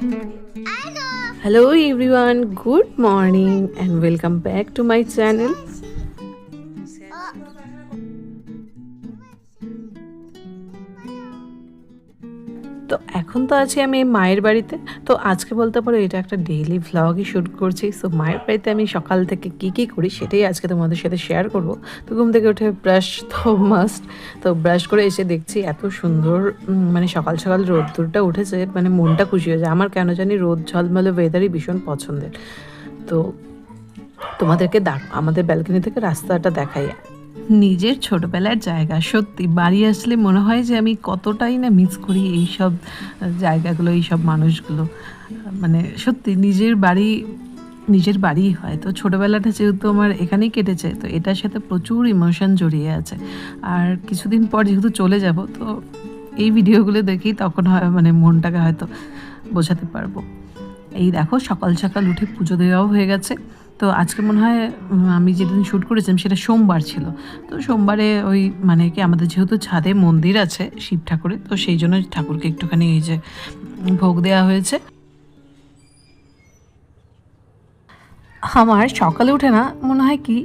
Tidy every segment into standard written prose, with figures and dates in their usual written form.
Hello everyone, good morning and welcome back to my channel. তো এখন তো আছি আমি মায়ের বাড়িতে। তো আজকে বলতে পারো এটা একটা ডেইলি ভ্লগই শুট করছি। সো মায়ের বাড়িতে আমি সকাল থেকে কী করি সেটাই আজকে তোমাদের সাথে শেয়ার করব। তো ঘুম থেকে উঠে ব্রাশ তো মাস্ট, তো ব্রাশ করে এসে দেখছি এত সুন্দর মানে সকাল সকাল রোদ্দুরটা উঠেছে, মানে মনটা খুশি হয়ে যায়। আমার কেন জানি রোদ ঝলমলে ওয়েদারই ভীষণ পছন্দের। তো তোমাদেরকে আমাদের ব্যালকনি থেকে রাস্তাটা দেখাই। নিজের ছোটবেলার জায়গা, সত্যি বাড়ি আসলে মনে হয় যে আমি কতটাই না মিস করি এই সব জায়গাগুলো, এই সব মানুষগুলো। মানে সত্যি নিজের বাড়িই হয়। তো ছোটোবেলাটা যেহেতু আমার এখানেই কেটেছে, তো এটার সাথে প্রচুর ইমোশন জড়িয়ে আছে। আর কিছুদিন পর যেহেতু চলে যাব, তো এই ভিডিওগুলো দেখেই তখন হয় মানে মনটাকে হয়তো বোঝাতে পারবো। এই দেখো সকাল সকাল উঠে পুজো দেওয়াও হয়ে গেছে। তো আজকে মনে হয় আমি যেদিন শ্যুট করেছিলাম সেটা সোমবার ছিল। তো সোমবারে ওই মানে কি আমাদের যেহেতু ছাদে মন্দির আছে শিব ঠাকুরের, তো সেই জন্য ঠাকুরকে একটুখানি এই যে ভোগ দেওয়া হয়েছে। আমার সকালে উঠে না মনে হয় কি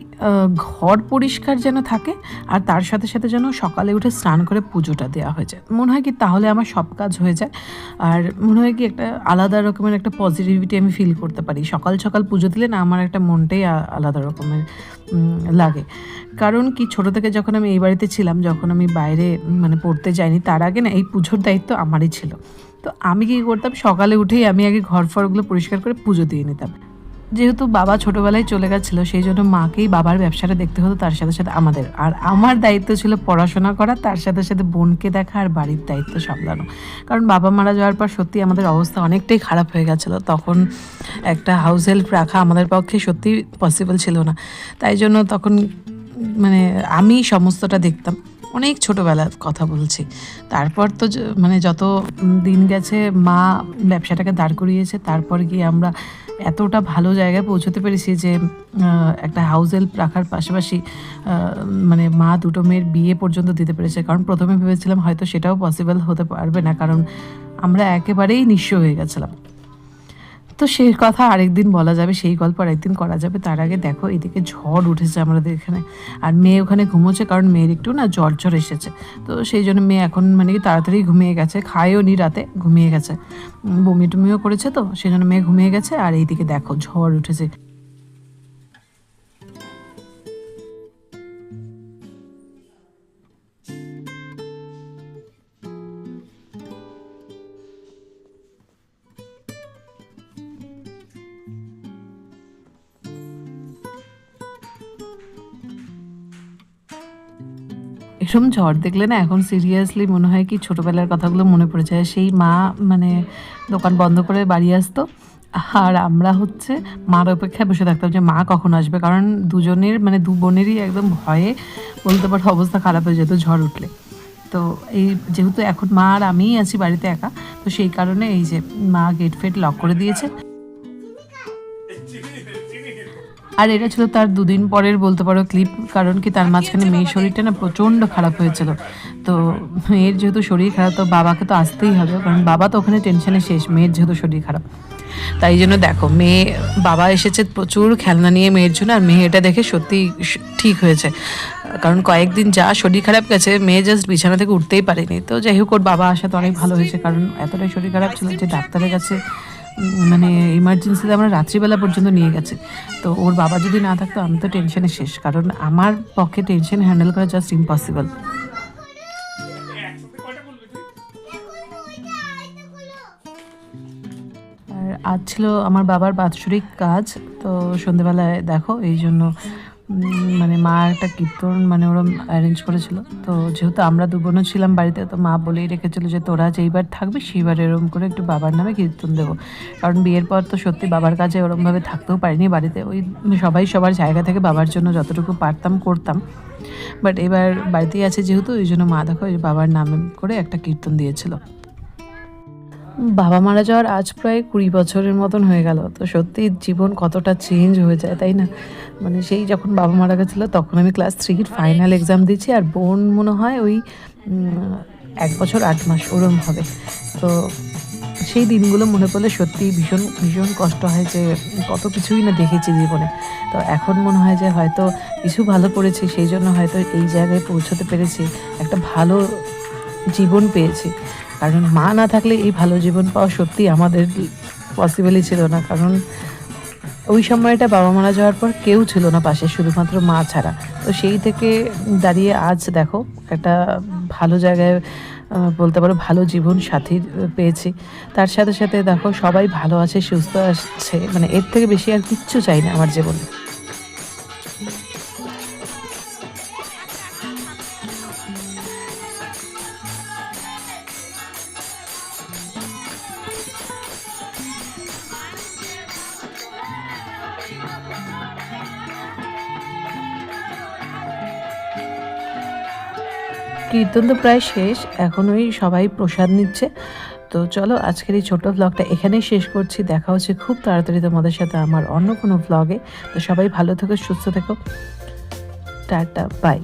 ঘর পরিষ্কার যেন থাকে, আর তার সাথে সাথে যেন সকালে উঠে স্নান করে পুজোটা দেওয়া হয়ে যায়। মনে হয় কি তাহলে আমার সব কাজ হয়ে যায়। আর মনে হয় কি একটা আলাদা রকমের একটা পজিটিভিটি আমি ফিল করতে পারি সকাল সকাল পুজো দিলে না, আমার একটা মনটাই আলাদা রকমের লাগে। কারণ কি ছোটো থেকে যখন আমি এই বাড়িতে ছিলাম, যখন আমি বাইরে মানে পড়তে যাইনি, তার আগে না এই পুজোর দায়িত্ব আমারই ছিল। তো আমি কী করতাম, সকালে উঠেই আমি আগে ঘর ফরগুলো পরিষ্কার করে পুজো দিয়ে নিতাম। যেহেতু বাবা ছোটোবেলায় চলে গেছিলো, সেই জন্য মাকেই বাবার ব্যবসাটা দেখতে হতো, তার সাথে সাথে আমাদের। আর আমার দায়িত্ব ছিল পড়াশোনা করা, তার সাথে সাথে বোনকে দেখা আর বাড়ির দায়িত্ব সামলানো। কারণ বাবা মারা যাওয়ার পর সত্যি আমাদের অবস্থা অনেকটাই খারাপ হয়ে গেছিলো। তখন একটা হাউস হেল্প রাখা আমাদের পক্ষে সত্যি পসিবল ছিল না। তাই জন্য তখন মানে আমি সমস্তটা দেখতাম। অনেক ছোটোবেলার কথা বলছি। তারপর তো মানে যত দিন গেছে মা ব্যবসাটাকে দাঁড় করিয়েছে, তারপর গিয়ে আমরা এতটা ভালো জায়গায় পৌঁছতে পেরেছি যে একটা হাউস হেল্প রাখার পাশাপাশি মানে মা দুটো মেয়ের বিয়ে পর্যন্ত দিতে পেরেছে। কারণ প্রথমে ভেবেছিলাম হয়তো সেটাও পসিবল হতে পারবে না, কারণ আমরা একেবারেই নিঃস্ব হয়ে গেছিলাম। তো সেই কথা আরেকদিন বলা যাবে, সেই গল্প আরেকদিন করা যাবে। তার আগে দেখো এদিকে ঝড় উঠেছে আমাদের এখানে, আর মেয়ে ওখানে ঘুমোচ্ছে, কারণ মেয়ের একটু না জ্বর এসেছে। তো সেই জন্য মেয়ে এখন মানে কি তাড়াতাড়ি ঘুমিয়ে গেছে, খায়ও নি রাতে, ঘুমিয়ে গেছে, বমি টমিও করেছে, তো সেই জন্য মেয়ে ঘুমিয়ে গেছে। আর এইদিকে দেখো ঝড় উঠেছে। এরকম ঝড় দেখলে না এখন সিরিয়াসলি মনে হয় কি ছোটোবেলার কথাগুলো মনে পড়ে যায়। সেই মা মানে দোকান বন্ধ করে বাড়ি আসতো, আর আমরা হচ্ছে মার অপেক্ষায় বসে থাকতাম যে মা কখন আসবে। কারণ দুজনের মানে দু বোনেরই একদম ভয়ে বলতে পারো অবস্থা খারাপ হয়ে যেত ঝড় উঠলে। তো এই যেহেতু এখন মা আর আমিই আছি বাড়িতে একা, তো সেই কারণে এই যে মা গেট ফেট লক করে দিয়েছে। আর এটা ছিল তার দুদিন পরের বলতে পারো ক্লিপ। কারণ কি তার মাঝখানে মেয়ের শরীরটা না প্রচণ্ড খারাপ হয়েছিল। তো মেয়ের যেহেতু শরীর খারাপ, তো বাবাকে তো আসতেই হবে, কারণ বাবা তো ওখানে টেনশনে শেষ, মেয়ের যেহেতু শরীর খারাপ। তাই জন্য দেখো বাবা এসেছে প্রচুর খেলনা নিয়ে মেয়ের জন্য, আর মেয়ে এটা দেখে সত্যি ঠিক হয়েছে। কারণ কয়েকদিন যা শরীর খারাপ গেছে, মেয়ে জাস্ট বিছানা থেকে উঠতেই পারেনি। তো যাই হোক ওর বাবা আসা তো অনেক ভালো হয়েছে, কারণ এতটাই শরীর খারাপ ছিল যে ডাক্তারের কাছে মানে ইমার্জেন্সিতে আমরা রাত্রিবেলা পর্যন্ত নিয়ে গেছে। তো ওর বাবা যদি না থাকতো আমি তো টেনশনে শেষ, কারণ আমার পক্ষে টেনশন হ্যান্ডেল করা জাস্ট ইম্পসিবল। আর আজ ছিল আমার বাবার বাৎসরিক কাজ। তো সন্ধেবেলায় দেখো এই জন্য মানে মা একটা কীর্তন মানে ওরম অ্যারেঞ্জ করেছিল। তো যেহেতু আমরা দু বোনও ছিলাম বাড়িতে, তো মা বলেই রেখেছিল যে তোরা যেইবার থাকবি সেইবার এরম করে একটু বাবার নামে কীর্তন দেবো। কারণ বিয়ের পর তো সত্যি বাবার কাছে ওরমভাবে থাকতেও পারিনি বাড়িতে, ওই সবাই সবার জায়গা থেকে বাবার জন্য যতটুকু পারতাম করতাম। বাট এবার বাড়িতেই আছে যেহেতু, ওই জন্য মা দেখো বাবার নামে করে একটা কীর্তন দিয়েছিল। বাবা মারা যাওয়ার আজ প্রায় 20 বছরের মতন হয়ে গেল। তো সত্যি জীবন কতটা চেঞ্জ হয়ে যায়, তাই না? মানে সেই যখন বাবা মারা গেছিলো তখন আমি ক্লাস 3-র ফাইনাল এক্সাম দিচ্ছি, আর বোন মনে হয় ওই 1 বছর 8 মাস ওরম হবে। তো সেই দিনগুলো মনে পড়লে সত্যি ভীষণ ভীষণ কষ্ট হয় যে কত কিছুই না দেখেছি জীবনে। তো এখন মনে হয় যে হয়তো কিছু ভালো করেছি, সেই জন্য হয়তো এই জায়গায় পৌঁছতে পেরেছি, একটা ভালো জীবন পেয়েছি। কারণ মা না থাকলে এই ভালো জীবন পাওয়া সত্যিই আমাদের পসিবলই ছিল না। কারণ ওই সময়টা বাবা মারা যাওয়ার পর কেউ ছিল না পাশে, শুধুমাত্র মা ছাড়া। তো সেই থেকে দাঁড়িয়ে আজ দেখো একটা ভালো জায়গায়, বলতে পারো ভালো জীবন সাথী পেয়েছি। তার সাথে সাথে দেখো সবাই ভালো আছে, সুস্থ আছে, মানে এর থেকে বেশি আর কিচ্ছু চাই না আমার জীবনে। কীর্তন তো প্রায় শেষ, এখন ওই সবাই প্রসাদ নিচ্ছে। তো চলো আজকের এই ছোট্ট ভ্লগটা এখানেই শেষ করছি। দেখা হচ্ছে খুব তাড়াতাড়ি তোমাদের সাথে আমার অন্য কোনো ভ্লগে। তো সবাই ভালো থেকো, সুস্থ থেকো, টাটা, বাই।